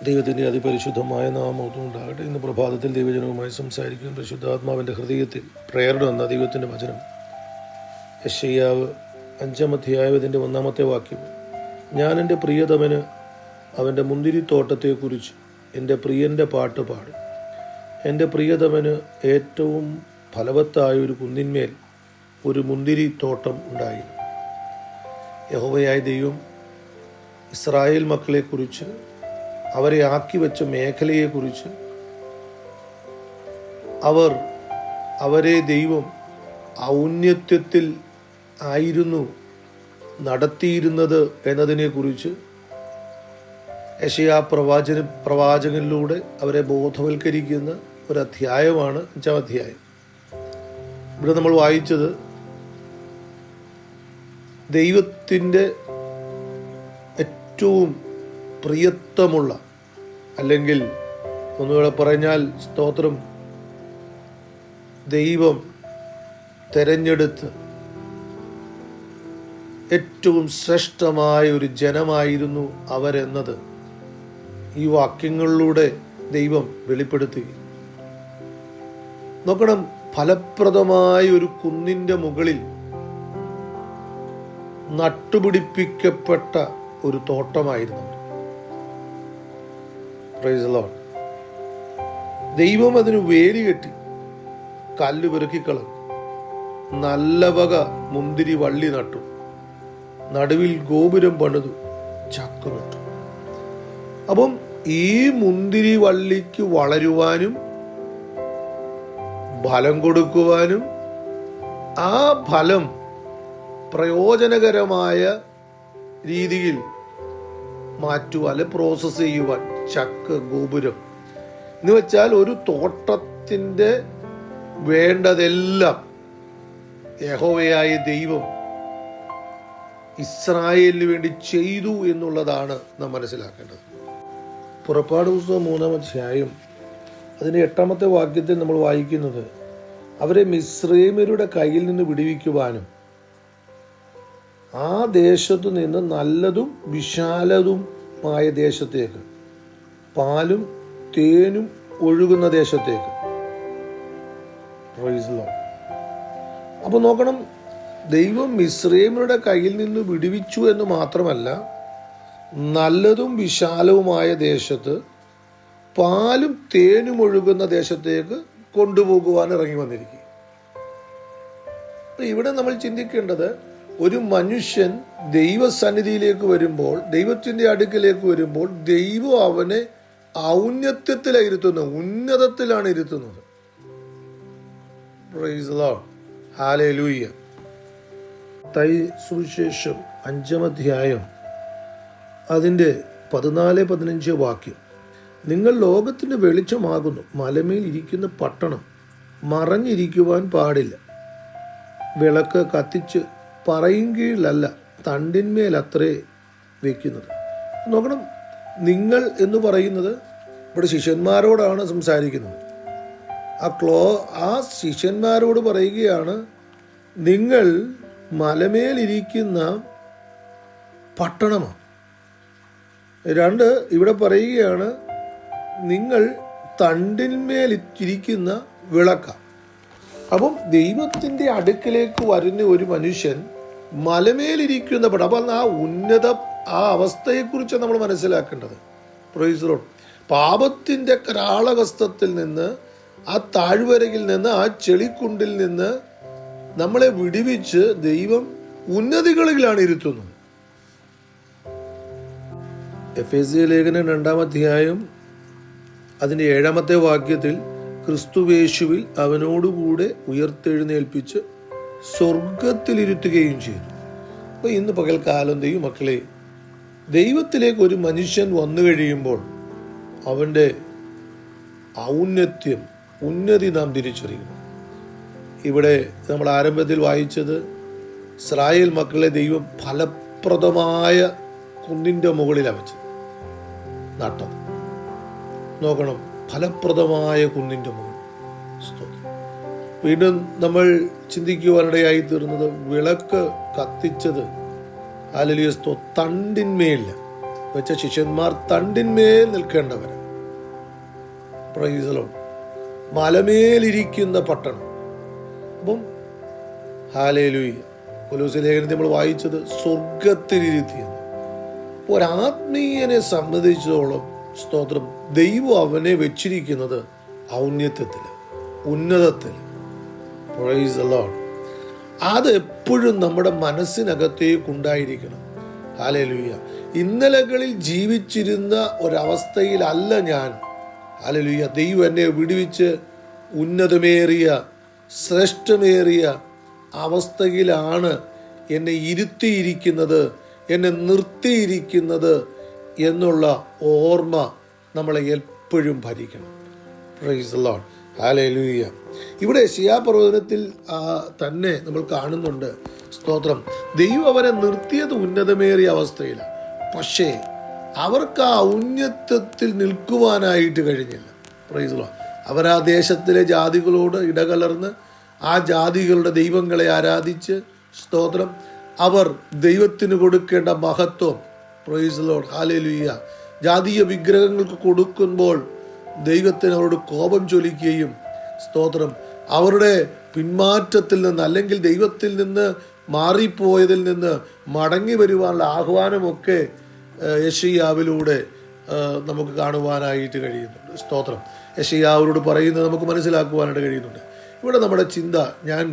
ദൈവത്തിൻ്റെ അതിപരിശുദ്ധമായ നാമം ഉണ്ടാകട്ടെ. ഇന്ന് പ്രഭാതത്തിൽ ദൈവജനവുമായി സംസാരിക്കും പരിശുദ്ധാത്മാവിൻ്റെ ഹൃദയത്തിൽ പ്രേരണ എന്ന ദൈവത്തിൻ്റെ വചനം യെശയ്യാവ് 5-ാം അധ്യായത്തിൻ്റെ 1-ാമത്തെ വാക്യം. ഞാൻ എൻ്റെ പ്രിയതമന് അവൻ്റെ മുന്തിരിത്തോട്ടത്തെക്കുറിച്ച് എൻ്റെ പ്രിയൻ്റെ പാട്ട് പാടും. എൻ്റെ പ്രിയതമന് ഏറ്റവും ഫലവത്തായ ഒരു കുന്നിന്മേൽ ഒരു മുന്തിരിത്തോട്ടം ഉണ്ടായിരുന്നു. യഹോവയായ ദൈവം ഇസ്രായേൽ മക്കളെക്കുറിച്ച്, അവരെ ആക്കി വെച്ച മേഖലയെക്കുറിച്ച്, അവരെ ദൈവം ഔന്നത്യത്തിൽ ആയിരുന്നു നടത്തിയിരുന്നത് എന്നതിനെക്കുറിച്ച് യെശയ്യാ പ്രവാചകനിലൂടെ അവരെ ബോധവൽക്കരിക്കുന്ന ഒരു അധ്യായമാണ് 5-ാം അധ്യായം. ഇവിടെ നമ്മൾ വായിച്ചത് ദൈവത്തിൻ്റെ ഏറ്റവും പ്രിയത്വമുള്ള, അല്ലെങ്കിൽ ഒന്നുകൂടെ പറഞ്ഞാൽ സ്തോത്രം, ദൈവം തെരഞ്ഞെടുത്ത് ഏറ്റവും ശ്രേഷ്ഠമായ ഒരു ജനമായിരുന്നു അവരെന്നത് ഈ വാക്യങ്ങളിലൂടെ ദൈവം വെളിപ്പെടുത്തുകയും. നോക്കണം, ഫലപ്രദമായ ഒരു കുന്നിൻ്റെ മുകളിൽ നട്ടുപിടിപ്പിക്കപ്പെട്ട ഒരു തോട്ടമായിരുന്നു. Price the Lord. ദൈവം അതിന് വേലി കെട്ടി, കല്ല് പെറുക്കിക്കളഞ്ഞു, നല്ല വക മുന്തിരി വള്ളി നട്ടു, നടുവിൽ ഗോപുരം പണിതു, ചക്കുമിട്ടു. അപ്പം ഈ മുന്തിരി വള്ളിക്ക് വളരുവാനും ഫലം കൊടുക്കുവാനും ആ ഫലം പ്രയോജനകരമായ രീതിയിൽ മാറ്റുവാൻ, പ്രോസസ് ചെയ്യുവാൻ ചക്ക്, ഗോപുരം എന്ന് വെച്ചാൽ ഒരു തോട്ടത്തിൻ്റെ വേണ്ടതെല്ലാം യഹോവയായ ദൈവം ഇസ്രായേലിന് വേണ്ടി ചെയ്തു എന്നുള്ളതാണ് നാം മനസ്സിലാക്കേണ്ടത്. പുറപ്പാട് പുസ്തകം 3-ാം അധ്യായം അതിൻ്റെ 8-ാമത്തെ വാക്യത്തിൽ നമ്മൾ വായിക്കുന്നത്, അവരെ മിസ്രയീമ്യരുടെ കയ്യിൽ നിന്ന് വിടുവിക്കുവാനും ആ ദേശത്തു നിന്ന് നല്ലതും വിശാലതുമായ ദേശത്തേക്ക്, പാലും തേനും ഒഴുകുന്ന ദേശത്തേക്ക്. അപ്പൊ നോക്കണം, ദൈവം മിസ്രയീമ്യരുടെ കയ്യിൽ നിന്ന് വിടുവിച്ചു എന്ന് മാത്രമല്ല, നല്ലതും വിശാലവുമായ ദേശത്ത്, പാലും തേനും ഒഴുകുന്ന ദേശത്തേക്ക് കൊണ്ടുപോകുവാൻ ഇറങ്ങി വന്നിരിക്കും. ഇവിടെ നമ്മൾ ചിന്തിക്കേണ്ടത്, ഒരു മനുഷ്യൻ ദൈവസന്നിധിയിലേക്ക് വരുമ്പോൾ, ദൈവത്തിൻ്റെ അടുക്കിലേക്ക് വരുമ്പോൾ, ദൈവം അവനെ ഔന്നത്യത്തിലാണ് ഇരുത്തുന്നത്, ഉന്നതത്തിലാണ് ഇരുത്തുന്നത്. പ്രൈസ് ദി ലോർഡ്, ഹല്ലേലൂയ. മത്തായി സുവിശേഷം 5-ാം അധ്യായം അതിൻ്റെ 14-15 വാക്യം. നിങ്ങൾ ലോകത്തിൻ്റെ വെളിച്ചമാകുന്നു. മലമേൽ ഇരിക്കുന്ന പട്ടണം മറഞ്ഞിരിക്കുവാൻ പാടില്ല. വിളക്ക് കത്തിച്ച് പറയും കീഴിലല്ല, തണ്ടിന്മേൽ അത്രേ വെക്കുന്നത്. നോക്കണം, നിങ്ങൾ എന്ന് പറയുന്നത് ഇവിടെ ശിഷ്യന്മാരോടാണ് സംസാരിക്കുന്നത്. ആ ശിഷ്യന്മാരോട് പറയുകയാണ്, നിങ്ങൾ മലമേലിരിക്കുന്ന പട്ടണമാണ്. 2, ഇവിടെ പറയുകയാണ്, നിങ്ങൾ തണ്ടിന്മേൽ ഇരിക്കുന്ന വിളക്ക. അപ്പം ദൈവത്തിൻ്റെ അടുക്കിലേക്ക് വരുന്ന ഒരു മനുഷ്യൻ മലമേലിരിക്കുന്ന പട്ടണം. അപ്പം ആ അവസ്ഥയെക്കുറിച്ച് നമ്മൾ മനസ്സിലാക്കേണ്ടത്. Price the Lord. പാപത്തിൻ്റെ കരാളഹസ്തത്തിൽ നിന്ന്, ആ താഴ്വരയിൽ നിന്ന്, ആ ചെളിക്കുണ്ടിൽ നിന്ന് നമ്മളെ വിടുവിച്ച് ദൈവം ഉന്നതികളിലാണ് ഇരുത്തുന്നത്. എഫേസ്യ ലേഖനം 2-ാം അധ്യായം അതിൻ്റെ 7-ാമത്തെ വാക്യത്തിൽ, ക്രിസ്തുവേശുവിൽ അവനോടുകൂടെ ഉയർത്തെഴുന്നേൽപ്പിച്ച് സ്വർഗത്തിലിരുത്തുകയും ചെയ്തു. അപ്പോൾ ഇന്ന് പകൽക്കാലം ദൈവമക്കളെ, ദൈവത്തിലേക്ക് ഒരു മനുഷ്യൻ വന്നു കഴിയുമ്പോൾ അവൻ്റെ ഔന്നത്യം, ഉന്നതി നാം തിരിച്ചറിയണം. ഇവിടെ നമ്മൾ ആരംഭത്തിൽ വായിച്ചത്, ഇസ്രായേൽ മക്കളെ ദൈവം ഫലപ്രദമായ കുന്നിൻ്റെ മുകളിലാണ് വെച്ചത്, നട്ടത്. നോക്കണം, ഫലപ്രദമായ കുന്നിൻ്റെ മുകളിൽ. വീണ്ടും നമ്മൾ ചിന്തിക്കുവാനിടയായി തീർന്നത്, വിളക്ക് കത്തിച്ചത് ഹല്ലേലൂയ തണ്ടിന്മേൽ വെച്ച ശിഷ്യന്മാർ തണ്ടിന്മേൽ നിൽക്കേണ്ടവര്. Praise the Lord. മലമേലിരിക്കുന്ന പട്ടണം. അപ്പം ഹല്ലേലൂയ. കൊലോസ്യ ലേഖനത്തിൽ നമ്മൾ വായിച്ചത് സ്വർഗത്തിലിരുത്തിയെന്ന്. ഒരാത്മീയനെ സംബന്ധിച്ചിടത്തോളം സ്തോത്രം, ദൈവം അവനെ വെച്ചിരിക്കുന്നത് ഔന്നത്യത്തിൽ, ഉന്നതത്തിൽ. Praise the Lord. അത് എപ്പോഴും നമ്മുടെ മനസ്സിനകത്തേക്കുണ്ടായിരിക്കണം. ഹല്ലേലൂയ. ഇന്നലകളിൽ ജീവിച്ചിരുന്ന ഒരവസ്ഥയിലല്ല ഞാൻ. ഹല്ലേലൂയ. ദൈവം എന്നെ വിടുവിച്ച് ഉന്നതമേറിയ ശ്രേഷ്ഠമേറിയ അവസ്ഥയിലാണ് എന്നെ ഇരുത്തിയിരിക്കുന്നത്, എന്നെ നിർത്തിയിരിക്കുന്നത് എന്നുള്ള ഓർമ്മ നമ്മളെ എപ്പോഴും ഭരിക്കണം. Praise the Lord. ഹല്ലേലൂയ. ഇവിടെ യെശയ്യാ പ്രവചനത്തിൽ തന്നെ നമ്മൾ കാണുന്നുണ്ട്, സ്തോത്രം, ദൈവം അവരെ നിർത്തിയത് ഉന്നതമേറിയ അവസ്ഥയിലാണ്. പക്ഷേ അവർക്ക് ആ ഔന്നത്യത്തിൽ നിൽക്കുവാനായിട്ട് കഴിഞ്ഞില്ല. Price the Lord. അവർ ആ ദേശത്തിലെ ജാതികളോട് ഇടകലർന്ന് ആ ജാതികളുടെ ദൈവങ്ങളെ ആരാധിച്ച്, സ്തോത്രം, അവർ ദൈവത്തിന് കൊടുക്കേണ്ട മഹത്വം, പ്രൈസ് ദി ലോർഡ്, ഹല്ലേലൂയ, ജാതീയ വിഗ്രഹങ്ങൾക്ക് കൊടുക്കുമ്പോൾ ദൈവത്തിന് അവരോട് കോപം ചൊലിക്കുകയും, സ്തോത്രം, അവരുടെ പിന്മാറ്റത്തിൽ നിന്ന് അല്ലെങ്കിൽ ദൈവത്തിൽ നിന്ന് മാറിപ്പോയതിൽ നിന്ന് മടങ്ങി വരുവാനുള്ള ആഹ്വാനമൊക്കെ യെശയ്യാവിലൂടെ നമുക്ക് കാണുവാനായിട്ട് കഴിയുന്നുണ്ട്. സ്തോത്രം. യെശയ്യാവരോട് പറയുന്നത് നമുക്ക് മനസ്സിലാക്കുവാനായിട്ട് കഴിയുന്നുണ്ട്. ഇവിടെ നമ്മുടെ ചിന്ത ഞാൻ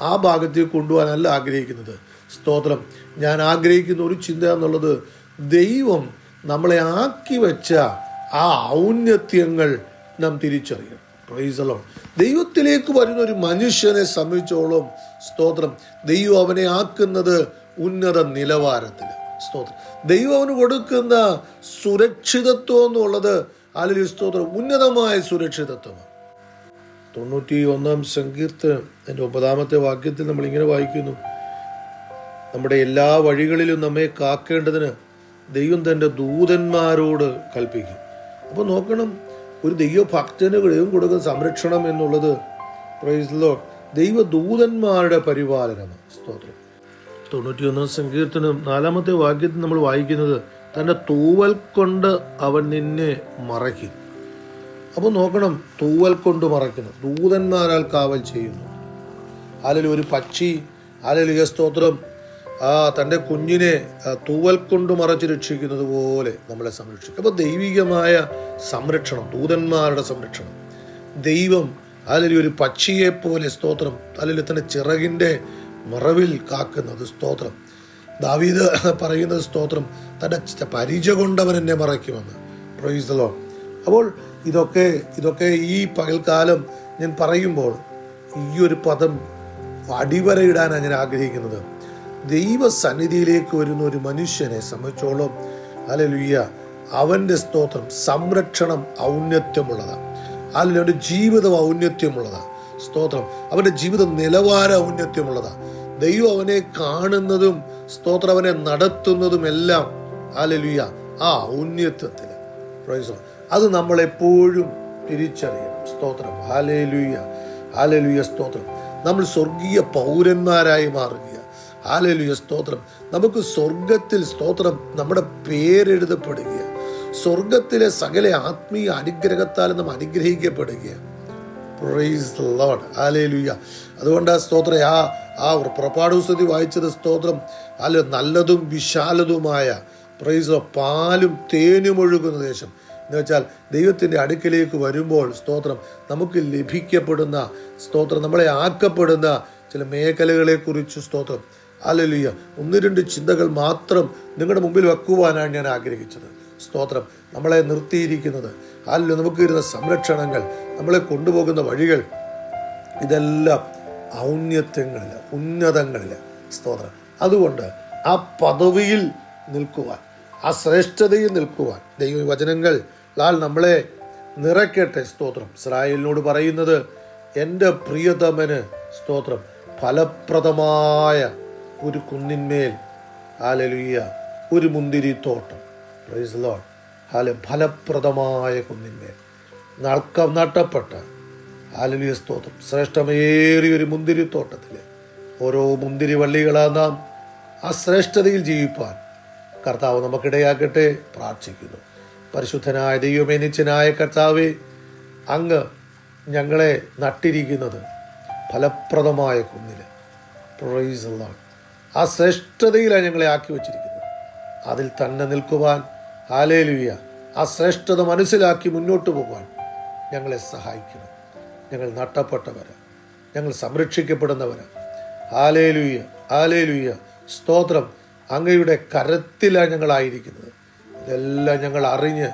ആ ഭാഗത്തേക്ക് കൊണ്ടുപോകാനല്ല ആഗ്രഹിക്കുന്നത്. സ്തോത്രം. ഞാൻ ആഗ്രഹിക്കുന്ന ഒരു ചിന്ത എന്നുള്ളത്, ദൈവം നമ്മളെ ആക്കി വെച്ച ആ ഔന്നത്യങ്ങൾ നാം തിരിച്ചറിയണം. Price the Lord. ദൈവത്തിലേക്ക് വരുന്ന ഒരു മനുഷ്യനെ സംബന്ധിച്ചോളം, സ്തോത്രം, ദൈവം അവനെ ആക്കുന്നത് ഉന്നത നിലവാരത്തിൽ. സ്തോത്രം. ദൈവം അവന് കൊടുക്കുന്ന സുരക്ഷിതത്വം എന്നുള്ളത്, ഹല്ലേലൂയ, സ്തോത്രം, ഉന്നതമായ സുരക്ഷിതത്വമാണ്. 91-ാം സങ്കീർത്തനം അതിൻ്റെ 9-ാമത്തെ വാക്യത്തിൽ നമ്മൾ ഇങ്ങനെ വായിക്കുന്നു, നമ്മുടെ എല്ലാ വഴികളിലും നമ്മെ കാക്കേണ്ടതിന് ദൈവം തൻ്റെ ദൂതന്മാരോട് കൽപ്പിക്കും. അപ്പോൾ നോക്കണം, ഒരു ദൈവഭക്തന് ദൈവം കൊടുക്കുന്ന സംരക്ഷണം എന്നുള്ളത്, പ്രൈസ് ദി ലോർഡ്, ദൈവദൂതന്മാരുടെ പരിപാലനമാണ്. സ്തോത്രം. 91-ാം സങ്കീർത്തനം 4-ാമത്തെ വാക്യത്തിൽ നമ്മൾ വായിക്കുന്നത്, തൻ്റെ തൂവൽ കൊണ്ട് അവൻ നിന്നെ മറയ്ക്കും. അപ്പോൾ നോക്കണം, തൂവൽ കൊണ്ട് മറയ്ക്കണം, ദൂതന്മാരാൽ കാവൽ ചെയ്യുന്നു. ഹല്ലേലൂയ. ഒരു പക്ഷി, ഹല്ലേലൂയ, സ്തോത്രം, തൻ്റെ കുഞ്ഞിനെ തൂവൽ കൊണ്ട് മറച്ച് രക്ഷിക്കുന്നത് പോലെ നമ്മളെ സംരക്ഷിക്കും. അപ്പോൾ ദൈവികമായ സംരക്ഷണം, ദൂതന്മാരുടെ സംരക്ഷണം. ദൈവം, ഹല്ലേലൂയ, ഒരു പക്ഷിയെ പോലെ, സ്തോത്രം, ഹല്ലേലൂയ, തൻ്റെ ചിറകിൻ്റെ മറവിൽ കാക്കുന്നത്. സ്തോത്രം. ദാവീദ് പറയുന്നത്, സ്തോത്രം, തൻ്റെ പരിച കൊണ്ടവൻ എന്നെ മറയ്ക്കുമെന്ന്. Price the Lord. അപ്പോൾ ഇതൊക്കെ ഈ പകൽക്കാലം ഞാൻ പറയുമ്പോൾ ഈ ഒരു പദം അടിവരയിടാനാണ് ഞാൻ ആഗ്രഹിക്കുന്നത്. ദൈവസന്നിധിയിലേക്ക് വരുന്ന ഒരു മനുഷ്യനെ സംബന്ധിച്ചോളം, ഹല്ലേലൂയ, അവൻ്റെ, സ്തോത്രം, സംരക്ഷണം ഔന്നത്യമുള്ളതാണ്. അല്ലെങ്കിൽ അവൻ്റെ ജീവിതം ഔന്നത്യമുള്ളതാണ്. സ്തോത്രം. അവൻ്റെ ജീവിത നിലവാരം ഔന്നത്യമുള്ളതാണ്. ദൈവം അവനെ കാണുന്നതും, സ്തോത്രം, അവനെ നടത്തുന്നതും എല്ലാം, ഹല്ലേലൂയ, ആ ഔന്നത്യത്തിൽ. പ്രൈസ്. അത് നമ്മളെപ്പോഴും തിരിച്ചറിയണം. സ്തോത്രം. ഹല്ലേലൂയ, ഹല്ലേലൂയ, സ്തോത്രം. നമ്മൾ സ്വർഗീയ പൗരന്മാരായി മാറുക. ഹല്ലേലൂയ, സ്തോത്രം. നമുക്ക് സ്വർഗത്തിൽ, സ്തോത്രം, നമ്മുടെ പേരെഴുതപ്പെടുക. സ്വർഗത്തിലെ സകല ആത്മീയ അനുഗ്രഹത്താൽ നാം അനുഗ്രഹിക്കപ്പെടുക. Praise the Lord. ഹല്ലേലൂയ. അതുകൊണ്ട് സ്തോത്രം, ആ പുറപ്പാട് പുസ്തകത്തിൽ വായിച്ചത്, സ്തോത്രം, അല്ല, നല്ലതും വിശാലതുമായ, പ്രൈസ്, പാലും തേനും ഒഴുകുന്ന ദേശം എന്ന് വെച്ചാൽ ദൈവത്തിൻ്റെ അടുക്കലേക്ക് വരുമ്പോൾ, സ്തോത്രം, നമുക്ക് ലഭിക്കപ്പെടുന്ന, സ്തോത്രം, നമ്മളെ ആക്കപ്പെടുന്ന ചില മേഖലകളെക്കുറിച്ച്, സ്തോത്രം, ഹല്ലേലൂയ, 1-2 ചിന്തകൾ മാത്രം നിങ്ങളുടെ മുമ്പിൽ വെക്കുവാനാണ് ഞാൻ ആഗ്രഹിച്ചത്. സ്തോത്രം. നമ്മളെ നിർത്തിയിരിക്കുന്നത്, ഹല്ലേലൂയ, നമുക്ക് വരുന്ന സംരക്ഷണങ്ങൾ, നമ്മളെ കൊണ്ടുപോകുന്ന വഴികൾ, ഇതെല്ലാം ഔന്നത്യങ്ങളില്ല, ഉന്നതങ്ങളില്ല. സ്തോത്രം. അതുകൊണ്ട് ആ പദവിയിൽ നിൽക്കുവാൻ, ആ ശ്രേഷ്ഠതയിൽ നിൽക്കുവാൻ ദൈവവചനങ്ങൾ നമ്മളെ നിറയ്ക്കട്ടെ. സ്തോത്രം. ഇസ്രായേലിനോട് പറയുന്നത്, എൻ്റെ പ്രിയതമന്, സ്തോത്രം, ഫലപ്രദമായ ഒരു കുന്നിന്മേൽ, ഹല്ലേലൂയ, ഒരു മുന്തിരിത്തോട്ടം. Price the Lord. ഫലപ്രദമായ കുന്നിന്മേൽ നട്ടപ്പെട്ട, ഹല്ലേലൂയ, സ്തോത്രം, ശ്രേഷ്ഠമേറിയ ഒരു മുന്തിരിത്തോട്ടത്തിൽ ഓരോ മുന്തിരി വള്ളികളാ നാം ആ ശ്രേഷ്ഠതയിൽ ജീവിപ്പാൻ കർത്താവ് നമുക്കിടയാക്കട്ടെ. പ്രാർത്ഥിക്കുന്നു. പരിശുദ്ധനായ ദൈവമേ, നിത്യനായ കർത്താവേ, അങ്ങ് ഞങ്ങളെ നട്ടിരിക്കുന്നത് ഫലപ്രദമായ കുന്നിൽ, പ്രൈസ് ദി ലോർഡ്, ആ ശ്രേഷ്ഠതയിലാണ് ഞങ്ങളെ ആക്കി വച്ചിരിക്കുന്നത്. അതിൽ തന്നെ നിൽക്കുവാൻ, ഹല്ലേലൂയ, ആ ശ്രേഷ്ഠത മനസ്സിലാക്കി മുന്നോട്ട് പോകാൻ ഞങ്ങളെ സഹായിക്കണം. ഞങ്ങൾ നട്ടപ്പെട്ടവരാ, ഞങ്ങൾ സംരക്ഷിക്കപ്പെടുന്നവരാ. ഹല്ലേലൂയ, ഹല്ലേലൂയ, സ്തോത്രം. അങ്ങയുടെ കരത്തിലാണ് ഞങ്ങളായിരിക്കുന്നത്. ഇതെല്ലാം ഞങ്ങൾ അറിഞ്ഞ്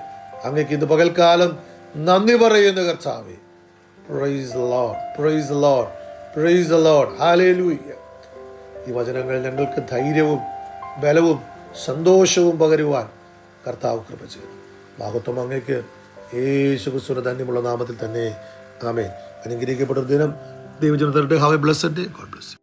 അങ്ങയ്ക്ക് ഇന്ന് പകൽക്കാലം നന്ദി പറയുന്ന കർത്താവേ. Price the Lord, price the Lord, price the Lord, hallelujah. ഈ വചനങ്ങൾ ഞങ്ങൾക്ക് ധൈര്യവും ബലവും സന്തോഷവും പകരുവാൻ കർത്താവ് കൃപ ചെയ്തു. മഹത്വം അങ്ങയ്ക്ക്. യേശുക്രിസ്തുവിന്റെ ധന്യമുള്ള നാമത്തിൽ തന്നെ ആമേൻ. അനുഗ്രഹിക്കപ്പെട്ട ദിനം ദൈവജനത്തിന്റെ have a blessed day. God bless U.